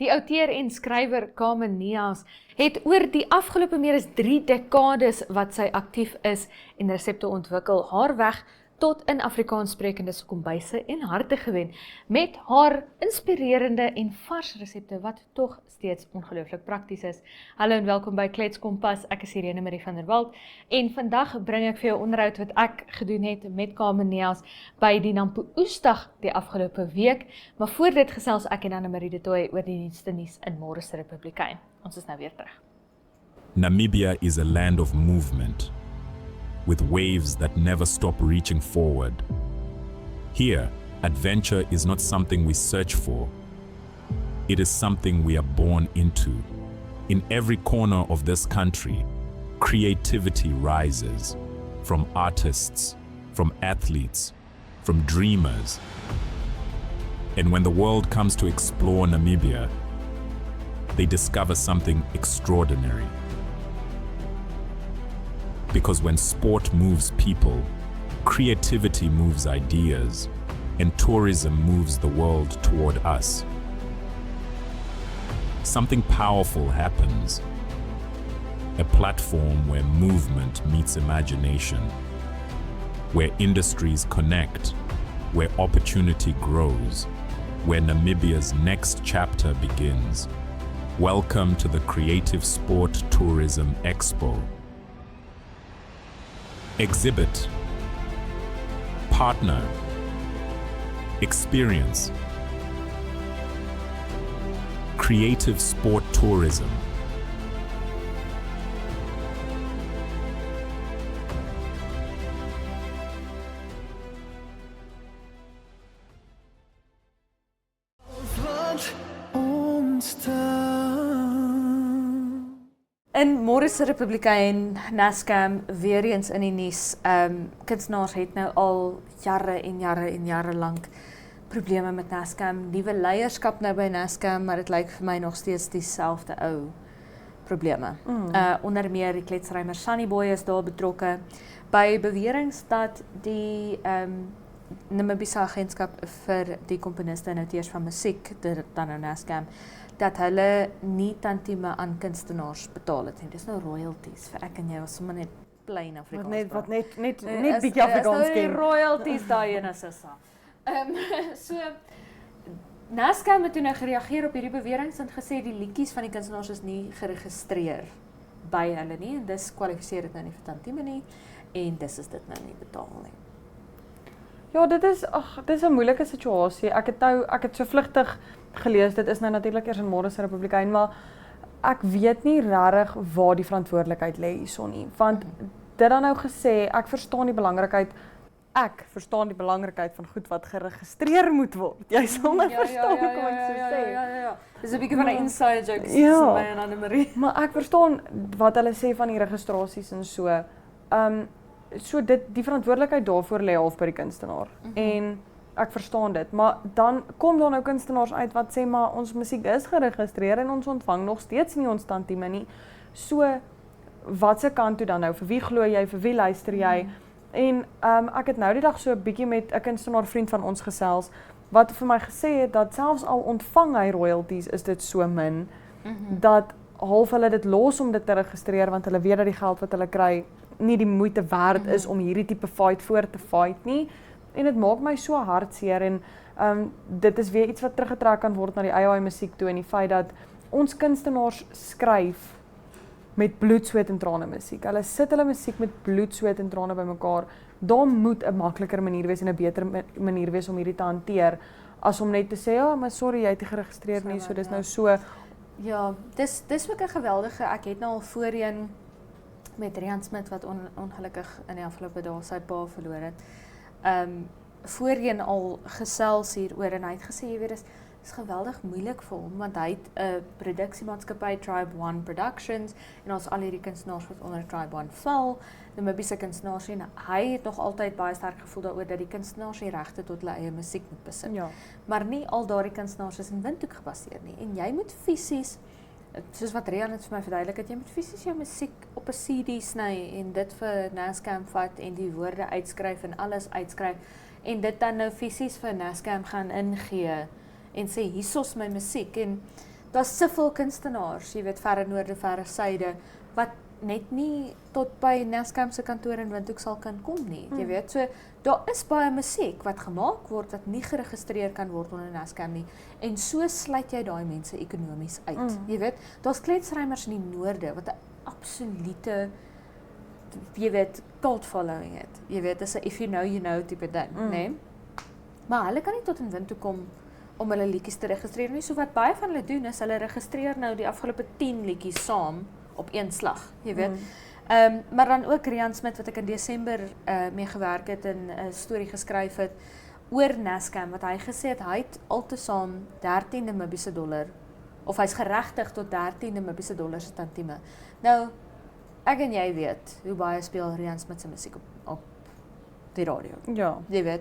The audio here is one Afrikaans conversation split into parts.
Die outeur en skrywer Carmen Neas het oor die afgelope meer as 3 dekades wat sy aktief is en resepte ontwikkel, haar weg tot in Afrikaans sprekende kombuise en harte gewen, met haar inspirerende en vars resepte wat tog steeds ongelooflik prakties is. Hallo en welkom by Klets Kompas, ek is Irene Marie van der Walt, en vandag bring ek vir jou onderhoud wat ek gedoen het met Carmen Neas by die Nampo Oesdag die afgelope week, maar voor dit gesels ek en Anne-Marie de Tooy oor die nuutste nuus in Môre se Republikein. Ons is nou weer terug. Namibia is a land of movement, with waves that never stop reaching forward. Here, adventure is not something we search for. It is something we are born into. In every corner of this country, creativity rises, from artists, from athletes, from dreamers. And when the world comes to explore Namibia, they discover something extraordinary. Because when sport moves people, creativity moves ideas, and tourism moves the world toward us. Something powerful happens. A platform where movement meets imagination, where industries connect, where opportunity grows, where Namibia's next chapter begins. Welcome to the Creative Sport Tourism Expo. Exhibit, partner, experience. Creative sport tourism. In Môre se Republikein, Nascam, weer eens in die nuus. Kunstenaars het nou al jare en jare lank probleme met Nascam. Nuwe leierskap nou by Nascam, maar dit lyk vir my nog steeds dieselfde ou probleme. Onder meer die kletsrymer Sunny Boy is daar betrokke by beweringe dat die Namibiese agentskap vir die komponiste en auteurs van musiek, dan nou Nascam, dat hulle nie tantieme aan kunstenaars betaal het. Dis nou royalties vir ek en jy, was sommer net plain Afrikaans. Wat net bietjie Afrikaans ken. Is nou die royalties daai en Sissa. So Nascam het toe nou gereageer op hierdie beweringe en gesê die liedjies van die kunstenaars is nie geregistreer by hulle nie en dis kwalifiseer dit nou nie vir tantieme nie en dis is dit nou nie betaal nie. Ja, dit is 'n moeilike situasie. Ek het so vlugtig gelees, dit is nou natuurlik eers in Môre se Republikein, maar ek weet nie regtig waar die verantwoordelikheid lê hierson nie. Want dit dan nou gesê, ek verstaan die belangrikheid van goed wat geregistreer moet word. Jy sal my verstaan hoe kom ek so sê. Ja. Dis 'n bietjie van 'n inside joke tussen my en Anne-Marie. Maar ek verstaan wat hulle sê van die registrasies en so. So die verantwoordelikheid daarvoor lê half by die kunstenaar. En ek verstaan dit, maar dan kom daar nou kunstenaars uit wat sê maar ons musiek is geregistreer en ons ontvang nog steeds nie ons tantieme nie. So wat se kant toe dan nou? Vir wie glo jy? Vir wie luister jy? En ek het nou die dag so 'n bietjie met 'n kunstenaar vriend van ons gesels wat vir my gesê het dat selfs al ontvang hy royalties is dit so min dat half hulle dit los om dit te registreer want hulle weet dat die geld wat hulle kry nie die moeite werd is om hierdie tipe fight voor te fight nie. En dit maak my so hartseer en dit is weer iets wat teruggetrek kan word na die eie musiek toe en die feit dat ons kunstenaars skryf met bloed, sweet en trane musiek. Hulle sit hulle musiek met bloed, sweet en trane bymekaar. Daar moet 'n makliker manier wees en 'n beter manier wees om hierdie te hanteer as om net te sê, "Ja, maar sorry, jy het nie geregistreer nie." So dis nou so. Ja, dis ook 'n geweldige. Ek het nou al voorheen met Rian Smit wat ongelukkig in die afgelope dae sy pa verloor het. Voorheen al gesels hieroor en hy het gesê, jy weet, dis geweldig moeilik vir hom want hy het 'n produksiemaatskappy Tribe One Productions en ons al hierdie kunstenaars wat onder Tribe One val, Namibiese kunstenaars en hy het nog altyd baie sterk gevoel daaroor dat die kunstenaars die regte tot hulle eie musiek moet besit. Ja. Maar nie al daardie kunstenaars is in Windhoek gebaseer nie en jy moet fisies soos wat Rian het vir my verduidelik het, jy moet fisies jou musiek op 'n CD sny en dit vir Nascam vat en die woorde uitskryf en alles uitskryf en dit dan nou fisies vir Nascam gaan ingee en sê hiersos my musiek en daar's soveel kunstenaars, jy weet, verre noorde, verre suide, wat net nie tot by Nascam se kantoor in Windhoek sal kan kom nie, jy weet. So daar is baie musiek wat gemaak word wat nie geregistreer kan word onder Nascam nie. En so sluit jy daai mense ekonomies uit. Jy weet, daar's kletsruimers in die noorde wat 'n absolute jy weet, cult following het. Jy weet, dis 'n if you know tipe ding, né? Maar hulle kan nie tot in Windhoek kom om hulle liedjies te registreer nie. So wat baie van hulle doen is hulle registreer nou die afgelope 10 liedjies saam op een slag, jy weet. Maar dan ook Rian Smit wat ek in Desember mee gewerk het en 'n storie geskryf het oor Nascam wat hy gesê het hy het altesaam 13 Namibiese dollar of hy's geregtig tot 13 Namibiese dollar se tantieme. Nou ek en jy weet hoe baie speel Rian Smit se musiek op die radio. Ja. Jy weet.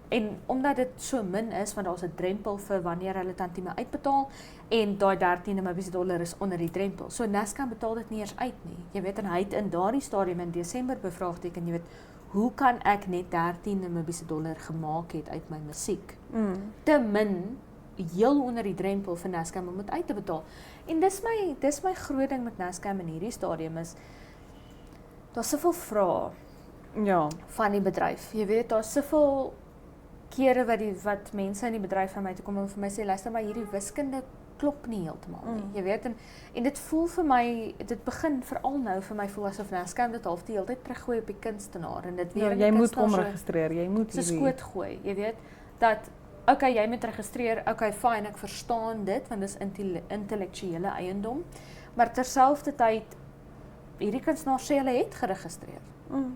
En omdat dit so min is, want daar's 'n drempel vir wanneer hulle tantieme uitbetaal en daai 13 Namibiese dollar is onder die drempel. So Nascam betaal dit nie eers uit nie. Jy weet, en hy het in daardie stadium in Desember bevraagteken, jy weet, hoe kan ek net 13 Namibiese dollar gemaak het uit my musiek? Te min, heel onder die drempel vir Nascam om dit uit te betaal. En dis my groot ding met Nascam in hierdie stadium is daar's soveel vrae van die bedryf. Jy weet, daar's soveel kere wat mense in die bedryf van my toe kom en vir my sê, luister maar, hierdie wiskunde klop nie heeltemal nie. Jy weet, en dit voel vir my, dit begin veral nou vir my voel asof Nascam dit half die hele tyd teruggooi op die kunstenaar en dit weer jy moet hom registreer, jy moet hierdie skoot gooi. Jy weet dat okay, jy moet registreer, okay, fyn, ek verstaan dit want dis intellektuele eiendom, maar terselfdertyd hierdie kunstenaar sê hulle het geregistreer.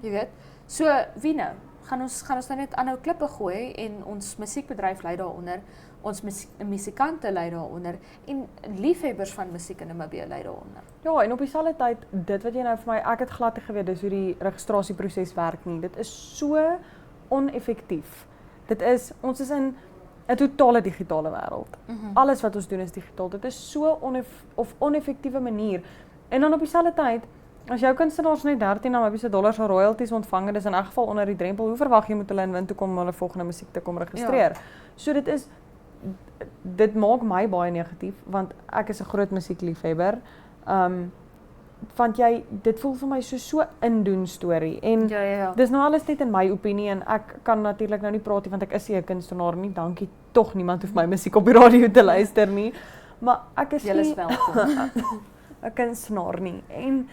Jy weet, so wie nou? Gaan ons nou net aanhou klippe gooi en ons musiekbedryf lei daaronder, ons musikante lei daaronder en liefhebbers van musiek in Namibië lei daaronder. Ja, en op dieselfde tyd, dit wat jy nou vir my, ek het glad nie geweet dis hoe die registrasieproses werk nie. Dit is so oneffektief. Ons is in 'n totale digitale wêreld. Alles wat ons doen is digitaal. Dit is so oneffektiewe manier. En dan op dieselfde tyd, as jou kunstenaars net 13 Namibiese dollar se royalties ontvang, dis in elk geval onder die drempel, hoe verwag jy moet hulle in Windhoek kom om hulle volgende musiek te kom registreer? So dit maak my baie negatief, want ek is 'n groot musiekliefhebber. Want dit voel vir my so indoen storie. En dis nou alles net in my opinie en ek kan natuurlik nou nie praat nie, want ek is nie 'n kunstenaar nie. Dankie, tog niemand hoef my musiek op die radio te luister nie. Maar ek is Julle is welkom. 'n kunstenaar nie. En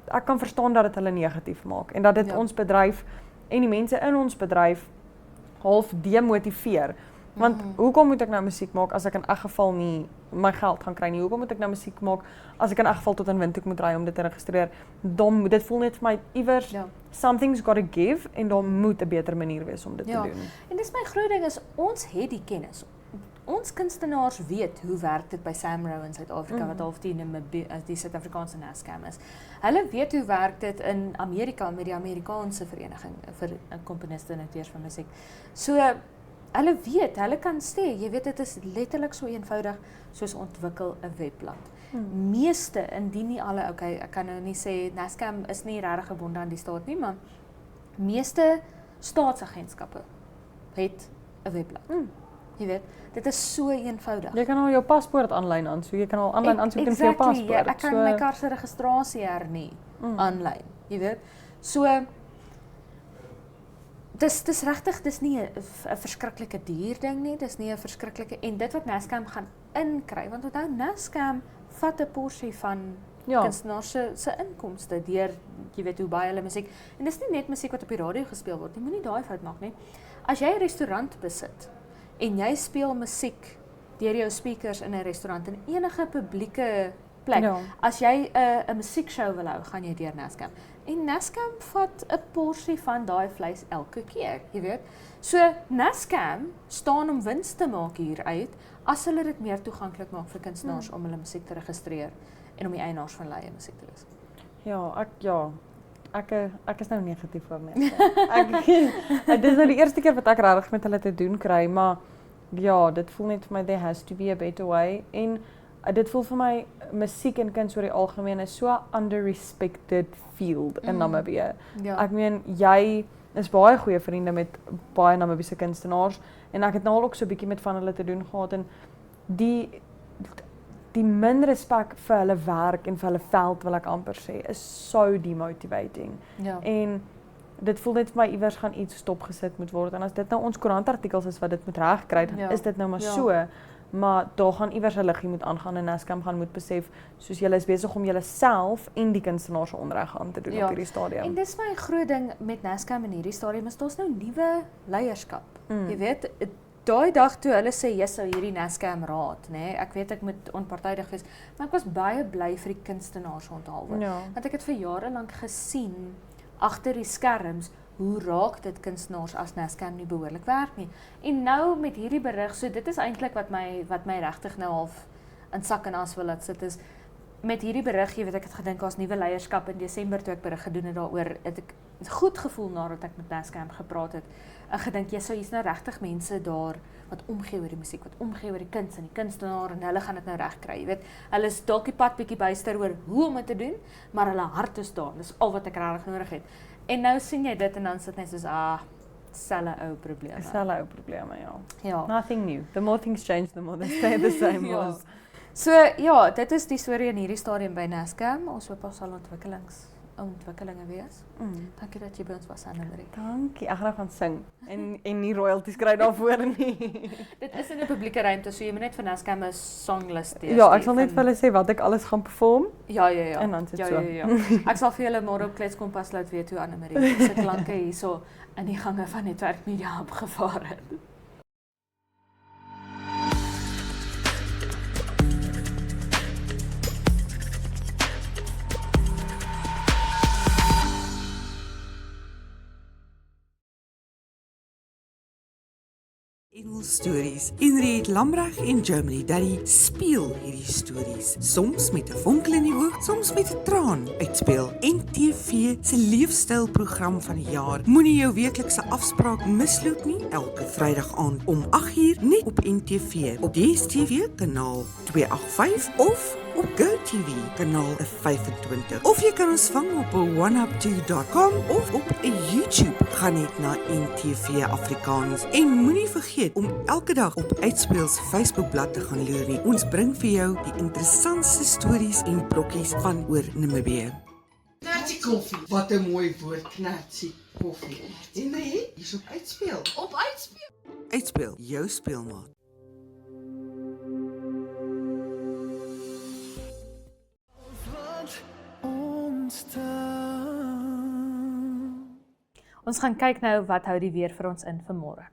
ek kan verstaan dat dit hulle negatief maak en dat dit ons bedryf en die mense in ons bedryf half demotiveer. Want hoekom moet ek nou musiek maak as ek in elk geval nie my geld gaan kry nie? Hoekom moet ek nou musiek maak as ek in elk geval tot in Windhoek moet ry om dit te registreer? Dit voel net vir my iewers something's got to give en daar moet 'n beter manier wees om dit te doen. En dis my groot ding is ons het die kennis. Ons kunstenaars weet hoe werk dit by Samro in Suid-Afrika wat half die Suid-Afrikaanse Nascam is. Hulle weet hoe werk dit in Amerika met die Amerikaanse vereniging vir komponiste en auteurs van musiek. So hulle weet, hulle kan sê, jy weet dit is letterlik so eenvoudig soos ontwikkel 'n webblad. Meeste, indien nie alle, okay, ek kan nou nie sê Nascam is nie regtig gebonde aan die staat nie, maar meeste staatsagentskappe het 'n webblad. Jy weet, dit is so eenvoudig. Jy kan al jou paspoort aanlyn aansoek, jy kan al aanlyn aansoek doen vir jou paspoort. Ek kan my kar se registrasie hernie aanlyn, jy weet. So dis regtig, dis nie 'n verskriklike duur ding nie, dis nie 'n verskriklike en dit wat Nascam gaan inkry, want onthou Nascam vat 'n porsie van kunstenaars se inkomste deur jy weet hoe baie hulle musiek en dis nie net musiek wat op die radio gespeel word nie, moenie daai fout maak nie. As jy 'n restaurant besit en jy speel musiek deur jou speakers in 'n restaurant in enige publieke plek. As jy 'n musiekshow wil hou, gaan jy deur Nascam. En Nascam vat 'n porsie van daai vleis elke keer, jy weet. So Nascam staan om wins te maak hieruit as hulle dit meer toeganklik maak vir kunstenaars om hulle musiek te registreer en om die eienaars van hulle eie musiek te wees. Ek is nou negatief oor Nascam. Dis nou die eerste keer wat ek regtig met hulle te doen kry, maar ja, dit voel net vir my there has to be a better way en dit voel vir my musiek en kuns oor die algemeen is so under-respected field in Namibië. Ek meen, is baie goeie vriende met baie Namibiese kunstenaars en ek het nou al ook so 'n bietjie met van hulle te doen gehad en die min respek vir hulle werk en vir hulle veld wil ek amper sê is so demotivating. Ja. En dit voel net vir my iewers gaan iets stopgesit moet word en as dit nou ons koerantartikels is wat dit moet regkry, dan Ja. is dit nou maar Ja. so. Maar daar gaan iewers 'n liggie moet aangaan en Nascam gaan moet besef soos julle is besig om julle self en die kunstenaars se onreg aan te doen Ja. op hierdie stadium. En dis my groot ding met Nascam in hierdie stadium is daar's nou nuwe leierskap. Jy weet, daai dag toe hulle sê jy sou hierdie Nascam raad, nê? Ek weet ek moet onpartydig wees, maar ek was baie bly vir die kunstenaars onthaalwe. Ja. Want ek het vir jare lank gesien agter die skerms hoe raak dit kunstenaars as Nascam nie behoorlik werk nie. En nou met hierdie berig, so dit is eintlik wat my regtig nou half in sak en as wil laat sit is met hierdie berig, jy weet ek het gedink daar's nuwe leierskap in Desember toe ek berig gedoen het daaroor, het ek goed gevoel nadat ek met Nascam gepraat het. En gedink hier's nou regtig mense daar wat omgee oor die musiek, wat omgee oor die kuns en die kunstenaar en hulle gaan dit nou reg kry. Jy weet, hulle is dalk die pad bietjie byster oor hoe om dit te doen, maar hulle hart is daar. Dis al wat ek regtig nodig het. En nou sien jy dit en dan sit net soos selfe ou probleme. Dieselfde ou probleme, ja. Ja. Nothing new. The more things change, the more they stay the same. Ja. Was. So ja, dit is die storie in hierdie stadium by Nascam. Ons hoop daar sal ontwikkelinge wees. Dankie dat jy by ons was, Anne-Marie. Dankie. Ek gaan nou gaan sing en nie royalties kry daarvoor nie. Dit is in 'n publieke ruimte, so jy moet net vir Nascam 'n songlys Ja, ek sal net vir hulle sê wat ek alles gaan perform. Ja. En dan is dit ja, so. ja. Ek sal vir julle môre op Kletskompas laat weet hoe Anne-Marie se klanke hierso in die gange van Netwerk Media opgevaar het. Engels stories. Henriette Lambreg en Germany Daddy speel hierdie stories. Soms met 'n vonkel in die oog, soms met 'n traan uitspeel. NTV se leefstylprogram van die jaar. Moenie jou weeklikse afspraak misloop nie. Elke Vrydag aand om 8uur net op NTV op DStv kanaal 285 of op GoTV kanaal 25. Of jy kan ons vang op 1up2.com of op YouTube. Gaan net na NTV Afrikaans en moenie vergeet om elke dag op Uitspeel se Facebookblad te gaan loer nie. Ons bring vir jou die interessantste stories en brokkies van oor Namibië. Knertsie koffie. Wat 'n mooi woord, knertsie koffie. Henry, hier's op Uitspeel. Op Uitspeel. Uitspeel, jou speelmaat. Ons gaan kyk nou wat hou die weer vir ons in vir môre.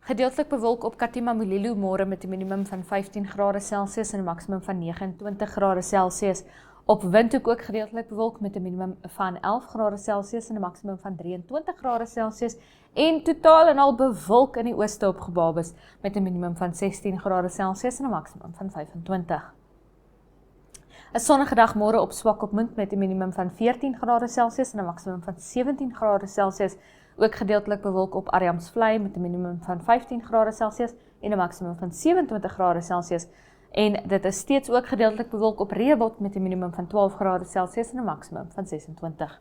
Gedeeltelik bewolk op Katima Mulilo môre met 'n minimum van 15 grade Celsius en 'n maksimum van 29 grade Celsius. Op Windhoek ook gedeeltelik bewolk met 'n minimum van 11 grade Celsius en 'n maksimum van 23 grade Celsius en totaal en al bewolk in die ooste op Gebabes met 'n minimum van 16 grade Celsius en 'n maksimum van 25. 'n Sonnige dag môre op Swakopmund met 'n minimum van 14 grade Celsius en 'n maksimum van 17 grade Celsius. Ook gedeeltelik bewolk op Ariamsvlei met 'n minimum van 15 grade Celsius en 'n maksimum van 27 grade Celsius. En dit is steeds ook gedeeltelik bewolk op Rehoboth met 'n minimum van 12 grade Celsius en 'n maksimum van 26.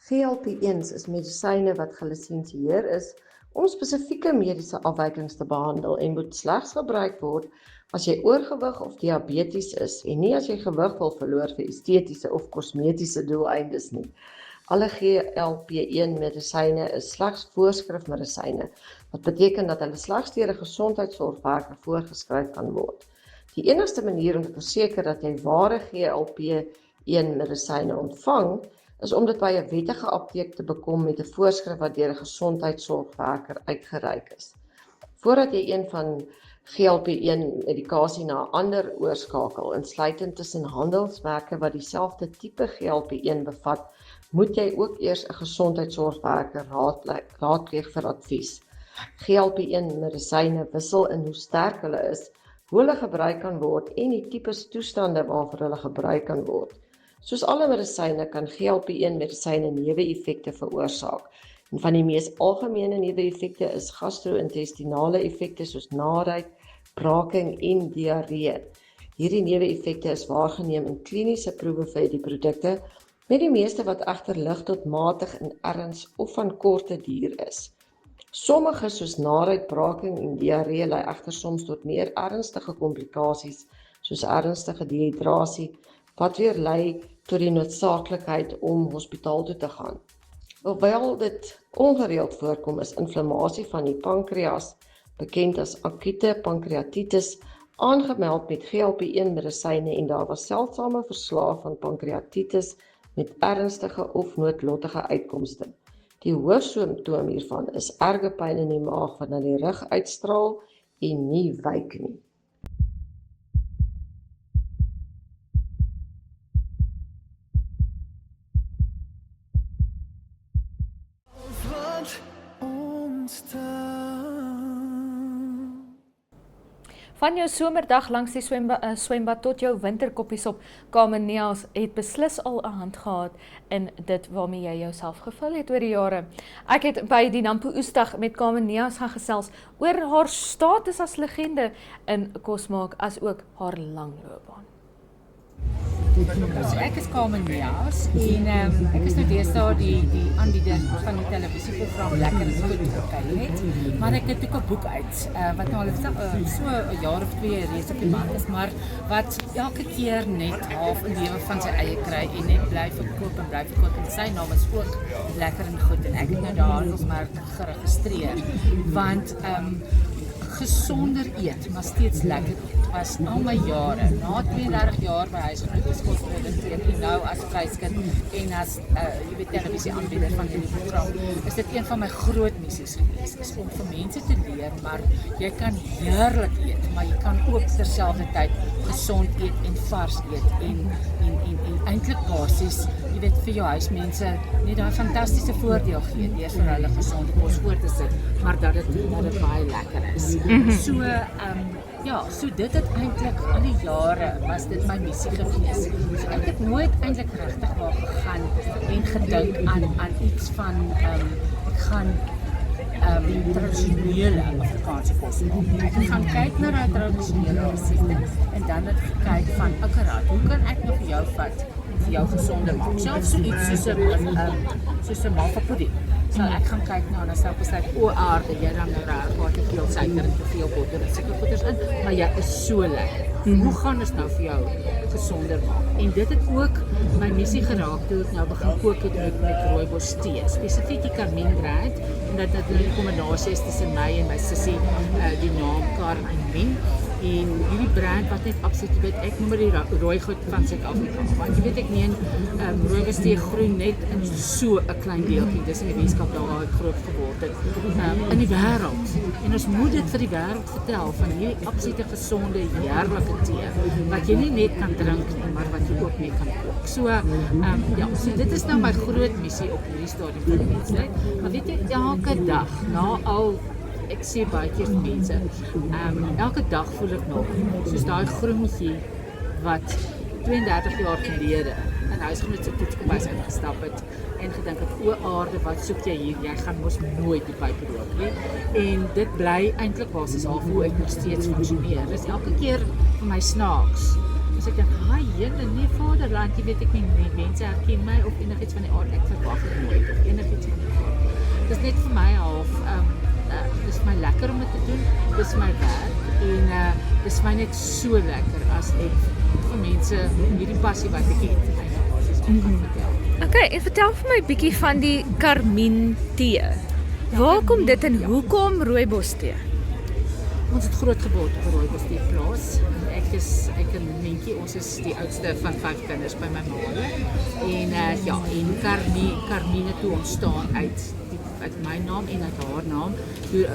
GLP-1s is medisyne wat gelisensieer is om spesifieke mediese afwykings te behandel en moet slegs gebruik word as jy oorgewig of diabetes is en nie as jy gewig wil verloor vir estetiese of kosmetiese doeleindes nie. Alle GLP-1 medisyne is slegs voorskrifmedisyne, wat beteken dat hulle slegs deur 'n gesondheidsorgwerker voorgeskryf kan word. Die enigste manier om te verseker dat jy ware GLP-1 medisyne ontvang, is om dit by 'n wettige apteek te bekom met 'n voorskrif wat deur 'n gesondheidsorgwerker uitgereik is. Voordat jy een van GLP-1 medikasie na 'n ander oorskakel, insluitend tussen handelsmerke wat dieselfde tipe GLP-1 bevat, moet jy ook eers 'n gesondheidsorgwerker raadpleeg vir advies. GLP-1 medisyne wissel in hoe sterk hulle is, hoe hulle gebruik kan word en die tipes toestande waarvoor hulle gebruik kan word. Soos alle medisyne kan GLP-1 medisyne neeweffekte veroorsaak. En van die mees algemene neeweffekte is gastro-intestinale effekte soos naarheid, braaking en diarree. Hierdie neeweffekte is waargeneem in kliniese proewe vir die produkte, met die meeste wat egter lig tot matig in erns of van korte duur is. Sommige soos naarheid, braaking en diarree lei egter soms tot meer ernstige komplikasies soos ernstige dehydrasie wat weer lei tot die noodsaaklikheid om hospitaal toe te gaan. Hoewel dit ongereeld voorkom, is inflammasie van die pankreas, bekend as akute pankreatitis, aangemeld met GLP-1 medisyne en daar was seldsame verslae van pankreatitis met ernstige of noodlottige uitkomste. Die hoofsimptoom hiervan is erge pyn in die maag wat na die rug uitstraal en nie wyk nie. Van jou somerdag langs die swembad tot jou winterkoppies op Kameneels het beslis al 'n hand gehad in dit waarmee jy jouself gevul het oor die jare. Ek het by die Nampo Oesdag met Kameneels gaan gesels oor haar status as legende in kosmaak as ook haar lang loopbaan. So ek is Kameneels en ek is nou deesdae die aanbieder van die televisieprogram Lekker is Goed gekry het, maar ek het ook 'n boek uit wat nou al so 'n jaar of 2 reeds op die mark is, maar wat elke keer net half 'n lewe van sy eie kry en net bly verkoop en sy naam is ook Lekker en Goed en ek het nou daar handelsmerk geregistreer want gesonder eet, maar steeds lekker eet, was al my jare, na 32 jaar by huisgenootskapsredakteur en nou as vryskind en as televisieaanbieder van hierdie program, is dit een van my groot missies gewees, is om vir mense te leer, maar jy kan heerlik eet, maar jy kan ook terselfdertyd gesond eet en vars eet en eintlik basies, jy weet, vir jou huismense net daai fantastiese voordeel gee deur vir hulle gesonde kos voor te sit, maar dat dit baie lekker is. So dit het eintlik al die jare was dit my missie gewees. So ek het nooit eintlik regtig waar gegaan en gedink aan iets van ek gaan tradisionele Afrikaanse kos maak. Ek gaan kyk na daai tradisionele resepte en dan het gekyk van hoe kan ek nou vir jou vat en vir jou gesonder maak. Selfs so iets soos 'n malva pudding. Sal ek gaan kyk na en dan sal ek sê aarde, jy dan nou raak te veel suiker en te veel botter en sulke goeders in, maar jy is so lekker. Hoe gaan ons nou vir jou gesonder maak? En dit het ook my missie geraak toe ek nou begin kook het met rooibos tee, spesifiek die Carmine brand, en dat dit nou die kombinasie is tussen my en my sussie, die naam Carmine. En hierdie brand wat net absoluut, jy weet, ek noem die rooi goed van Suid-Afrika, want jy weet ek meen, rooibos tee groei net in so 'n klein deeltjie, dis in die Weskaap daar waar ek groot geword het, in die wêreld. En ons moet dit vir die wêreld vertel, van hierdie absolute gesonde, heerlike tee, wat jy nie net kan drink nie, maar wat jy ook mee kan kook. So dit is nou my groot missie op hierdie stadium van die mensheid, maar weet jy, elke dag, na al ek sê baie keer vir mense, elke dag voel ek nog, soos daai groentjie wat 32 jaar gelede in huisgenoot se toetskombuis ingestap het en gedink het, o aarde, wat soek jy hier? Jy gaan mos nooit die pype rook nie. En dit bly eintlik basies al hoe ek nog steeds funksioneer. Dis elke keer vir my snaaks. Dus ek dink, nee vaderland, jy weet ek nie, mense herken my of enigiets van die aard, ek verwag het nooit of enigiets van die aard. Dis net vir my half, dis my lekker om dit te doen, dis my werk en dis my net so lekker as ek vir mense hierdie passie wat ek het eintlik basies kan vertel. Okay, en vertel vir my bietjie van die Carmine tee. Waar kom dit en hoekom rooibos tee? Ons het groot geword op 'n rooibos tee plaas. Ek en Mentjie, ons is die oudste van 5 kinders by my ma. En en Carmine toe ontstaan uit uit my naam en uit haar naam, toe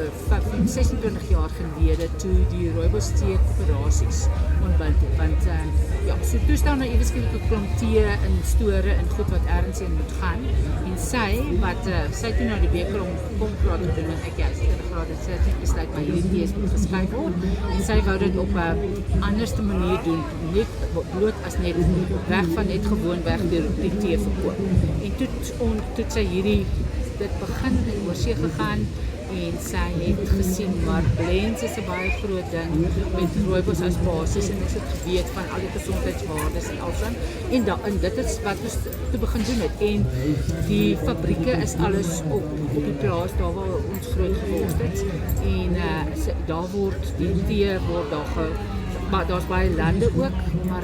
26 jaar gelede toe die Rooibos Tee Koöperasies ontbind het, want ja, so toe staan nou ewe skielik 'n klomp tee in store en goed wat ergens in moet gaan, en sy toe na die beker om kom praat te doen, en ek ja, sy het gevra dat sy het besluit maar hierdie tees moet geskryf word, en sy wou dit op 'n anderste manier doen, net bloot as net weg van net gewoon weg die tee verkoop. En toe sy dit begin in oorsee gegaan, en sy het gesien, maar blends is 'n baie groot ding met rooibos as basis, en ons het geweet van al die gesondheidswaardes en alsaan, en dit is wat ons te begin doen het, en die fabrieke is alles op die plaas, daar waar ons groot geword het, en daar word die tee maar daar's baie lande ook, maar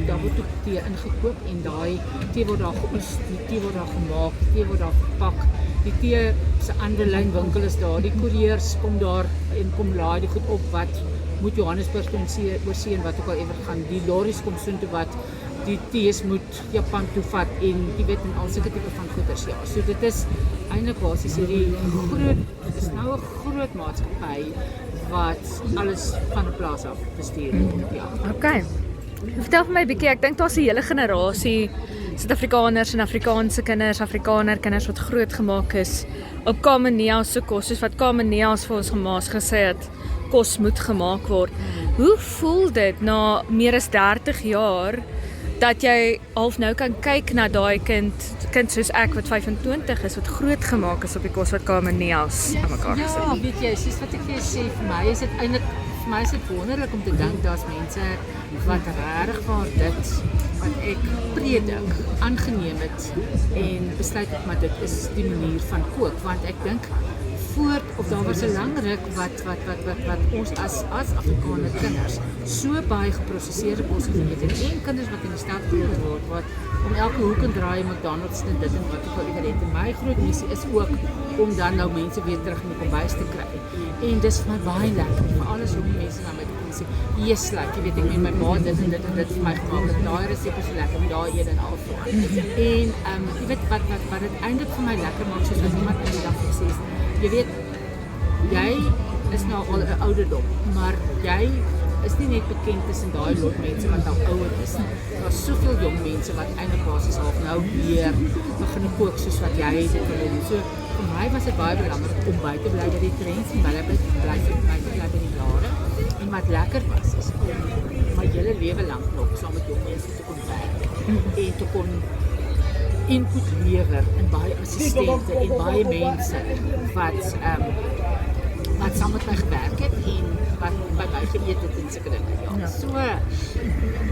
daar word ook tee ingekoop, en daai tee word daar geoes, die tee word daar gemaak, die tee word daar verpak, die tee se aanlyn winkel is daar, die koeriers kom daar en kom laai die goed op wat moet Johannesburg toe oorsee en wat ook al ewer gaan, die lorries kom soontoe wat die tees moet Japan toe vat, en jy weet, en al sulke tipe van goeders, ja, so dit is eintlik basies hierdie dit is nou 'n groot maatskappy wat alles van 'n plaas af bestuur, ja. Okay. Vertel vir my 'n bietjie, ek dink daar's 'n hele generasie Suid-Afrikaners en Afrikaanse kinders, Afrikaner kinders wat groot gemaak is op Kameneas se kos, soos wat Kameneas vir ons gemaas gesê het, kos moet gemaak word. Hoe voel dit na meer as 30 jaar dat jy half nou kan kyk na daai kind soos ek wat 25 is, wat groot gemaak is op die kos wat Kameneas aan mekaar gesit? Ja, weet jy, soos wat ek vir jou sê, vir my is dit wonderlik om te dink daar's mense wat regtig waar dit wat ek predik aangeneem het en besluit het, maar dit is die manier van kook, want ek dink daar was 'n lang ruk wat ons as Afrikaner kinders so baie geprosesseerde kos geëet het, en kinders wat in die stad groot word, wat om elke hoek en draai McDonald's en dit en wat ook al ewer het, en my groot missie is ook om dan nou mense weer terug in die kombuis te kry, en dis vir my baie lekker, vir alles hoe mense na my toe kom sê, yes, like, jy weet, ek met my ma dit en dit vir my gemaak, en daai resep is lekker, en daai een en al so aan, en jy weet, wat dit eintlik vir my lekker maak, soos as iemand in die dag gesê is, jy weet, jy is nou al 'n ouderdom, maar jy is nie net bekend tussen daai lot mense wat al ouer is. Daar's soveel jong mense wat eintlik basies half nou weer begin kook soos wat jy dit wil doen. So vir my was dit baie belangrik om by te bly by die trends, en bly by die jare. En wat lekker was is om my hele lewe lank nog saam met jong mense te kon werk en te kon input lewer en baie assistente en baie mense wat saam met my gewerk het en wat by my geëet het en sulke dinge. Ja. So,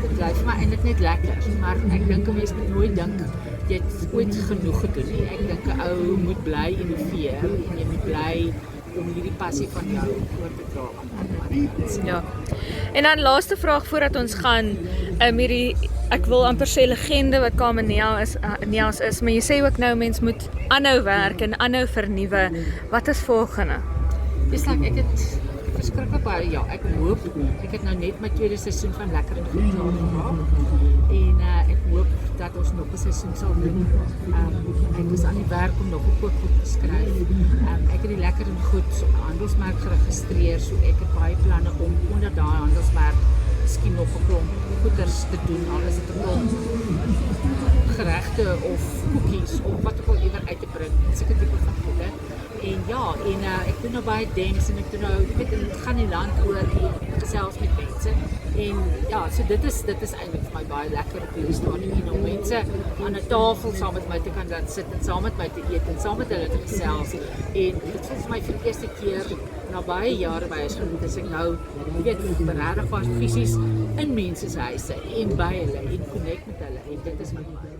dit bly vir my eintlik net lekker, maar ek dink 'n mens moet nooit dink jy het ooit genoeg gedoen nie. Ek dink 'n ou moet bly innoveer en jy moet bly om hierdie passie van jou oor te dra aan ander mense. Ja. En dan laaste vraag voordat ons gaan, hierdie, ek wil amper sê legende wat Kameneas is, maar jy sê ook nou mens moet aanhou werk en aanhou vernuwe. Wat is volgende? Dis ek het verskriklik baie, ja, ek hoop, ek het nou net my tweede seisoen van Lekker en Goed gemaak, en ek hoop dat ons nog 'n seisoen sal doen. Ek is aan die werk om nog 'n kookboek te skryf. Ek het die Lekker en Goed handelsmerk geregistreer, so ek het baie planne om onder daai handelsmerk miskien nog 'n klomp goeders te doen, al is dit 'n klomp geregte of koekies of wat ook al ewer uit te bring, sulke tipe van goede. En ja, ek doen nou baie dance en ek doen nou, ek gaan die land oor en gesels met mense. En ja, so dit is eintlik vir my baie lekker op hierdie stadium en om mense aan 'n tafel saam met my te kan laat sit en saam met my te eet en saam met hulle te gesels. En dit voel vir my vir die eerste keer na baie jare by is genoeg, as ek nou, jy weet, regtig was fisies in mense se huise en by hulle en connect met hulle, en dit is my baie.